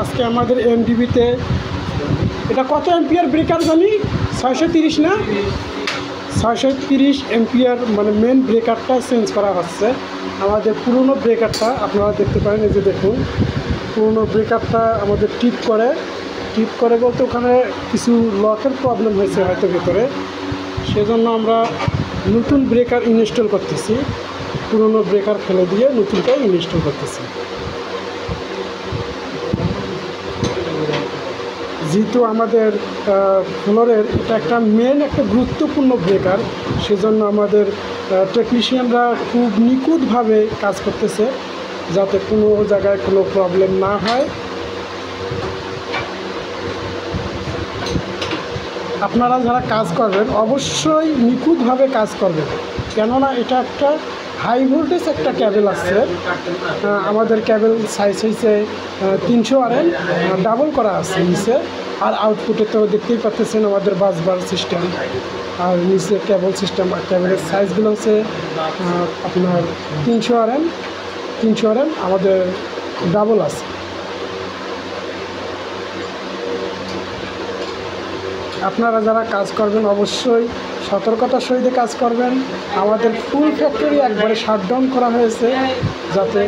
আজকে আমাদের এমডিবিতে এটা কত এম্পিয়ার ব্রেকার জানি 630 না 630 এম্পিয়ার মানে মেন ব্রেকারটা চেঞ্জ করা হচ্ছে। আমাদের পুরনো ব্রেকারটা আপনারা দেখতে পারেন, এই যে দেখুন পুরনো ব্রেকারটা আমাদের টিপ করে বলতে ওখানে কিছু লকের প্রবলেম হয়েছে হয়তো ভেতরে, সেজন্য আমরা নতুন ব্রেকার ইনস্টল করতেছি, পুরনো ব্রেকার ফেলে দিয়ে নতুনটা ইনস্টল করতেছি। যেহেতু আমাদের ফ্লোরের এটা একটা মেন একটা গুরুত্বপূর্ণ ব্রেকার, সেজন্য আমাদের টেকনিশিয়ানরা খুব নিখুঁতভাবে কাজ করতেছে যাতে কোনো জায়গায় কোনো প্রবলেম না হয়। আপনারা যারা কাজ করবেন অবশ্যই নিখুঁতভাবে কাজ করবেন, কেননা এটা একটা হাই ভোল্টেজ একটা ক্যাবেল আছে। আমাদের ক্যাবেল সাইজ হয়েছে 300 RM, ডাবল করা আছে নিচে, আর আউটপুটে তো দেখতেই পাচ্ছেন আমাদের বাসবার সিস্টেম, আর নিচে ক্যাবেল সিস্টেম। আর ক্যাবেলের সাইজগুলো হচ্ছে আপনার 300 RM আমাদের ডাবল আছে। আপনারা যারা কাজ করবেন অবশ্যই সতর্কতার সহিত কাজ করবেন। আমাদের ফুল ফ্যাক্টরি একবারে শাটডাউন করা হয়েছে যাতে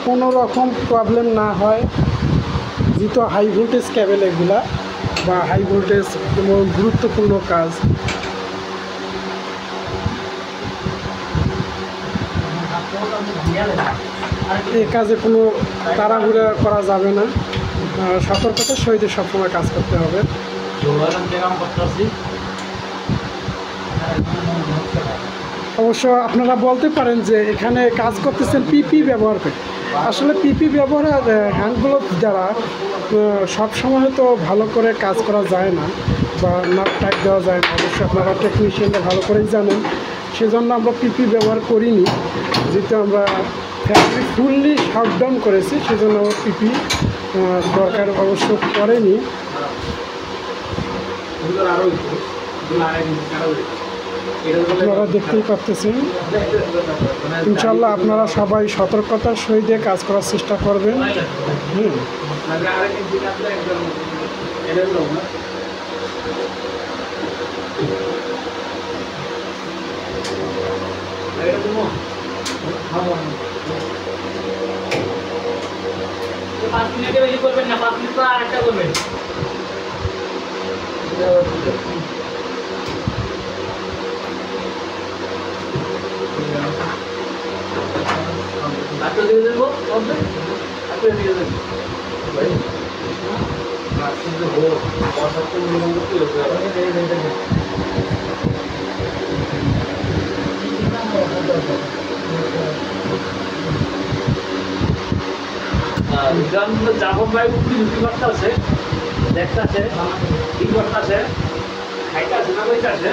কোনো রকম প্রবলেম না হয়। যেহেতু হাই ভোল্টেজ ক্যাবেল এগুলা বা হাই ভোল্টেজ এবং গুরুত্বপূর্ণ কাজ, এই কাজে কোনো তাড়াহুড়া করা যাবে না, সতর্কতার সহিত সবসময় কাজ করতে হবে। অবশ্য আপনারা বলতে পারেন যে এখানে কাজ করতেছেন পিপি ব্যবহার করে। আসলে পিপি ব্যবহার হ্যান্ড গ্লোভ দ্বারা সবসময় তো ভালো করে কাজ করা যায় না বা নাট টাইট দেওয়া যায় না। অবশ্যই আপনারা টেকনিশিয়ানরা ভালো করেই জানেন, সেজন্য আমরা পিপি ব্যবহার করিনি। যেহেতু আমরা ফ্যাক্টরি ফুললি শাটডাউন করেছি, সেজন্য আমার পিপি দরকার অবশ্য পড়েনি। আপনারা দেখতেই পাচ্ছেন। ইনশাল্লাহ আপনারা সবাই সতর্কতার সহিত কাজ করার চেষ্টা করবেন। পাঁচ মিনিটে বেশি করবেন না, 5 মিনিট পর আরেকটা করবেন। আটটা দিয়ে দেবো, আটটা দিয়ে দেবো ভাই। জাফর ভাই উঠি করতে আছে, দেখতে আছে, ঠিক করতে আছে, খাইতে আছে না বইতে আছে।